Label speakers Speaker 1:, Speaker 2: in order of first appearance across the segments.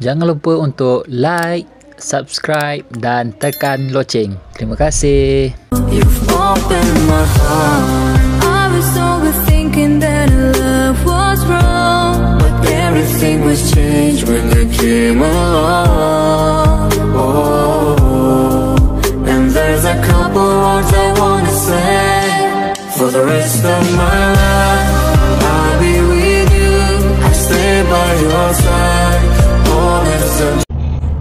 Speaker 1: Jangan lupa untuk like, subscribe dan tekan loceng. Terima kasih.
Speaker 2: You've opened my heart. I was overthinking that love was wrong, but everything was changed when you came along. Oh, and there's a couple words I wanna say. For the rest of my life, I'll be with you. I'll stay by your side.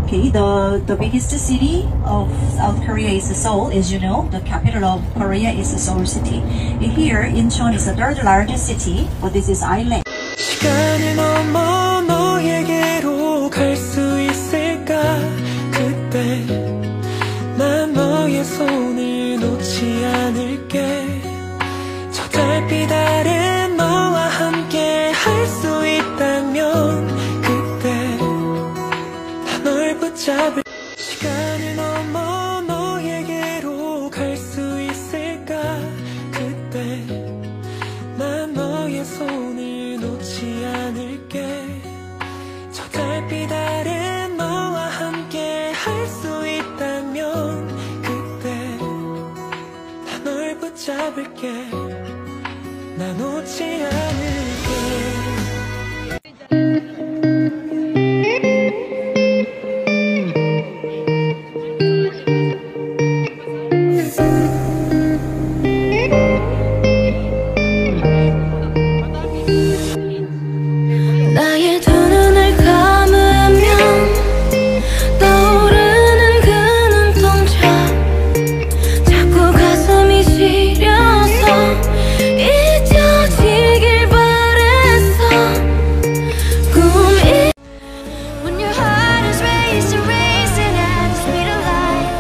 Speaker 3: Okay, the biggest city of South Korea is Seoul. As you know, the capital of Korea is Seoul City. Here, Incheon is the third largest city, but this is island.
Speaker 2: 시간을 넘어 너에게로 갈 수 있을까? 그때 난 너의 손을 놓지 않을게. 저 달빛 아래 너와 함께 할 수 있다면 그때 난 널 붙잡을. 시간을 넘어 너에게로 갈 수 있을까? 그때 난 너의 손을 놓지 않을게. 저 달빛 아래 너와 함께 할 수 있다면 그때 난 널 붙잡을게. 난 놓지 않을게. 나의 두 눈을 감으면 떠오르는 그 눈동자. 자꾸 가슴이 시려서 잊혀지길 바랬어. 꿈이 When your heart is racing, racing at the speed of light,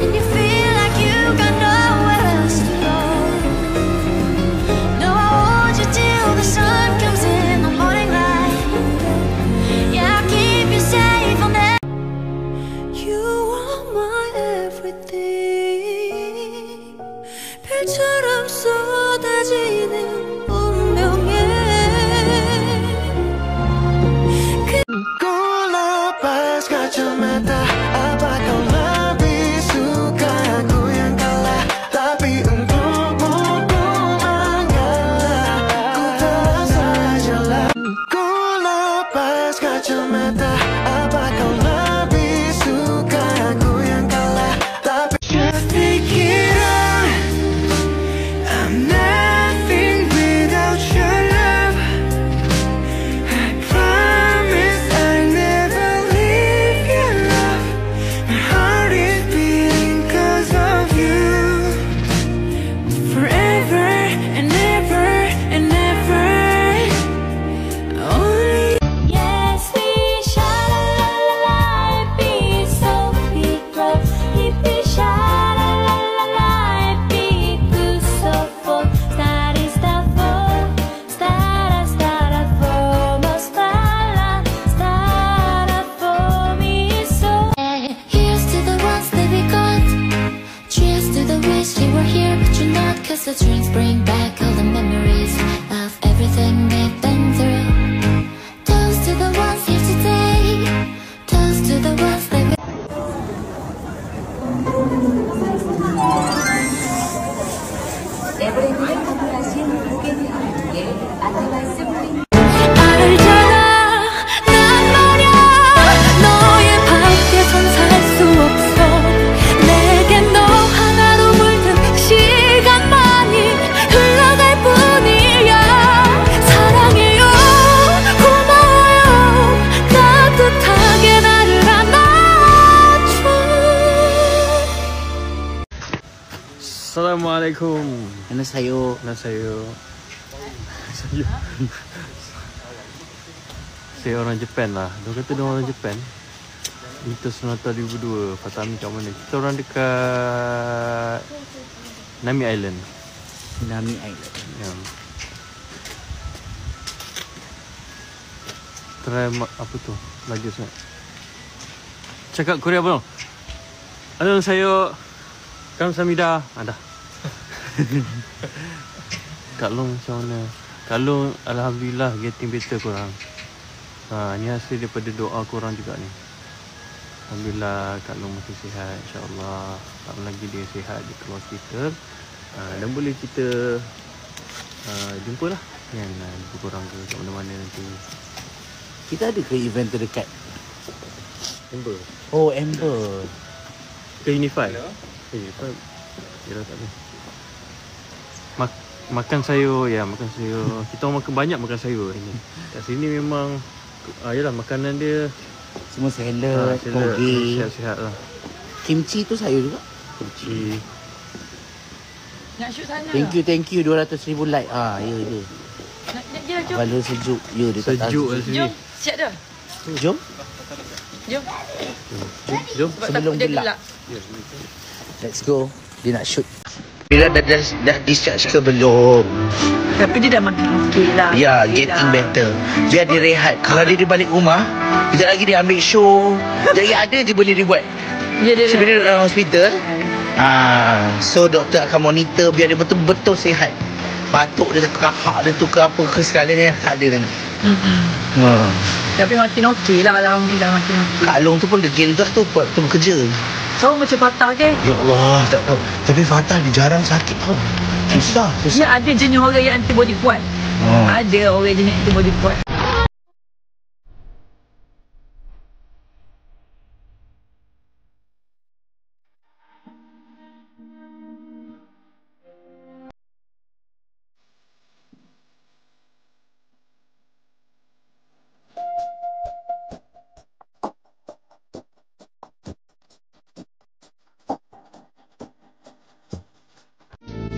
Speaker 2: and you feel like you got nowhere else to go. No, I want you till the sun comes in the morning light. Yeah, I'll keep you safe on that. You are my everything. 별처럼 쏟아지는 운명에 Lullabies kacamata apakah lebih suka aku yang kalah, tapi untukmu ku mengalah. Ku telah sajalah. Lullabies kacamata apakah lebih suka aku yang kalah, tapi just pikiran I'm nothing without your love. I promise I'll never leave your love. My heart is beating 'cause of you. Forever and ever and ever. Only yes, we shall light be so big love. Be shall light be good so for that is the for stara for most stara for me so. Here's to the ones that we got. Cheers to the wish you were here but you're not, 'cause the drinks bring back all the memories of everything we've been through. Toast to the ones here today. Toast to the ones that we
Speaker 3: 에브리데이를 방문하신 고객님들께 안내 말씀드립니다.
Speaker 2: 알잖아 난 말야 너의 밖에선 살 수 없어. 내겐 너 하나로 물든 시간만이 흘러갈 뿐이야. 사랑해요 고마워요 따뜻하게 나를 안아줘.
Speaker 4: Assalamualaikum.
Speaker 1: Annyeonghaseyo.
Speaker 4: Saya orang Japan lah. Dia kata dia orang Japan. Itu Sonata 2002. Fatami kat mana? Kita orang dekat Nami Island.
Speaker 1: Nami Island.
Speaker 4: Ya. Try apa tu? Laju sangat. Cakap Korea belum? Annyeonghaseyo. Kamsahamnida. Ada. Kak Long macam mana? Kak Long alhamdulillah getting better korang. Ni hasil daripada doa korang juga ni. Alhamdulillah Kak Long masih sihat, insyaAllah tak lama lagi dia sihat, dia keluar hospital, dan boleh kita jumpa lah kan, jumpa korang kat mana-mana nanti.
Speaker 5: Kita ada ke event terdekat?
Speaker 4: Amber
Speaker 5: Oh, Amber.
Speaker 4: ke Unify? Unify kira tak ada. Makan sayur, makan sayur. Kita orang makan banyak makan sayur ini. Kat sini memang yalah, makanan dia
Speaker 5: Semua salad, toge.
Speaker 4: sihat-sihat lah.
Speaker 5: Kimchi tu sayur juga.
Speaker 4: Kimchi.
Speaker 6: Nak shoot sana.
Speaker 5: Thank you 200,000 like. Ya dia.
Speaker 6: Nak jom.
Speaker 5: Kepala sejuk. Ya dia tak tahan
Speaker 4: Sejuk kat sini.
Speaker 6: Jom. Siap dah.
Speaker 5: Jom.
Speaker 6: Jom.
Speaker 4: Jom.
Speaker 6: Sebab
Speaker 5: Sebelum
Speaker 6: takut dia
Speaker 5: gelap.
Speaker 6: gelap.
Speaker 5: Let's go. Dia nak shoot. Bila dah discharge ke belum?
Speaker 6: Tapi dia dah makin okey lah.
Speaker 5: Ya,
Speaker 6: Okey
Speaker 5: getting
Speaker 6: dah.
Speaker 5: better. Biar dia rehat. Kalau dia balik rumah, sekejap lagi dia ambil show. Jadi ada je boleh dia buat.
Speaker 6: Dia
Speaker 5: Sebenarnya dalam hospital. So doktor akan monitor biar dia betul-betul sihat. Batuk dia kahak dia tu ke apa ke segalanya tak ada nanti.
Speaker 6: Tapi makin okey lah. Alhamdulillah makin okey.
Speaker 5: Kak Long tu pun degil dah tu buat tu bekerja.
Speaker 6: So macam patah ke?
Speaker 5: Ya Allah, tak tahu. Tapi Fatah dia jarang sakit tau. Susah.
Speaker 6: Dia ada jenis orang yang antibody kuat. Ada orang jenis antibody kuat.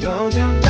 Speaker 2: Don't you